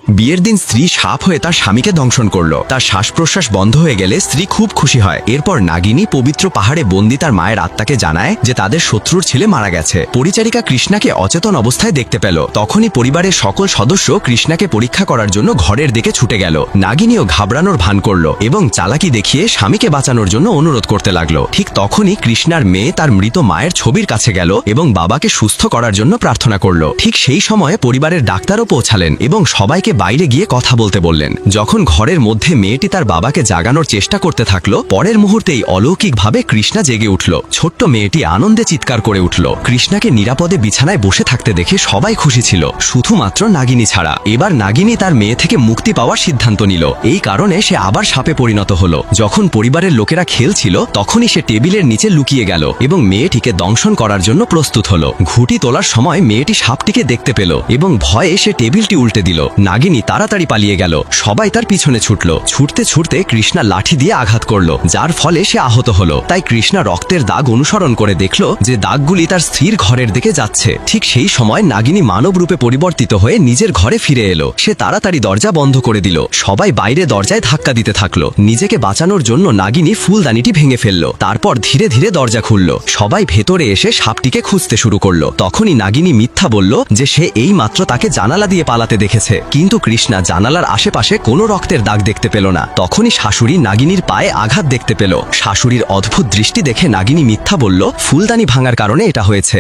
বিয়ের দিন স্ত্রী সাপ হয়ে তার স্বামীকে দংশন করলো। তার শ্বাস প্রশ্বাস বন্ধ হয়ে গেলে স্ত্রী খুব খুশি হয়। এরপর নাগিনী পবিত্র পাহাড়ে বন্দী তার মায়ের আত্মাকে জানায় যে তাদের শত্রুর ছেলে মারা গেছে। পরিচারিকা কৃষ্ণাকে অচেতন অবস্থায় দেখতে পেল। তখনই পরিবারের সকল সদস্য কৃষ্ণাকে পরীক্ষা করার জন্য ঘরের দিকে ছুটে গেল। নাগিনীও ঘাবড়ানোর ভান করল এবং চালাকি দেখিয়ে স্বামীকে বাঁচানোর জন্য অনুরোধ করতে লাগলো। ঠিক তখনই কৃষ্ণার মেয়ে তার মৃত মায়ের ছবির কাছে গেল এবং বাবাকে সুস্থ করার জন্য প্রার্থনা করল। ঠিক সেই সময়ে পরিবারের ডাক্তারও পৌঁছালেন এবং সবাইকে বাইরে গিয়ে কথা বলতে বললেন। যখন ঘরের মধ্যে মেয়েটি তার বাবাকে জাগানোর চেষ্টা করতে থাকলো, পরের মুহূর্তেই অলৌকিকভাবে কৃষ্ণা জেগে উঠল। ছোট্ট মেয়েটি আনন্দে চিৎকার করে উঠল। কৃষ্ণাকে নিরাপদে বিছানায় বসে থাকতে দেখে সবাই খুশি ছিল, শুধুমাত্র নাগিনী ছাড়া। এবার নাগিনী তার মেয়ে থেকে মুক্তি পাওয়ার সিদ্ধান্ত নিল। এই কারণে সে আবার সাপে পরিণত হলো। যখন পরিবারের লোকেরা খেলছিল, তখনই সে টেবিলের নিচে লুকিয়ে গেল এবং মেয়েটিকে দংশন করার জন্য প্রস্তুত হলো। ঘুঁটি তোলার সময় মেয়েটি সাপটিকে দেখতে পেল এবং ভয়ে সে টেবিলটি উল্টে দিল। নাগিনী তাড়াতাড়ি পালিয়ে গেল। সবাই তার পিছনে ছুটল। ছুটতে ছুটতে কৃষ্ণা লাঠি দিয়ে আঘাত করল, যার ফলে সে আহত হলো। তাই কৃষ্ণা রক্তের দাগ অনুসরণ করে দেখল যে দাগগুলি তার স্ত্রীর ঘরের দিকে যাচ্ছে। ঠিক সেই সময় নাগিনী মানব রূপে পরিবর্তিত হয়ে নিজের ঘরে ফিরে এলো। সে তাড়াতাড়ি দরজা বন্ধ করে দিল। সবাই বাইরে দরজায় ধাক্কা দিতে থাকলো। নিজেকে বাঁচানোর জন্য নাগিনী ফুলদানিটি ভেঙে ফেলল। তারপর ধীরে ধীরে দরজা খুলল। সবাই ভেতরে এসে সাপটিকে খুঁজতে শুরু করলো। তখনই নাগিনী মিথ্যা বলল যে সে এই মাত্র তাকে জানালা দিয়ে পালাতে দেখেছে। কিন্তু কৃষ্ণা জানালার আশেপাশে কোনো রক্তের দাগ দেখতে পেল না। তখনই শাশুড়ি নাগিনীর পায়ে আঘাত দেখতে পেল। শাশুড়ির অদ্ভুত দৃষ্টি দেখে নাগিনী মিথ্যা বলল ফুলদানি ভাঙার কারণে এটা হয়েছে।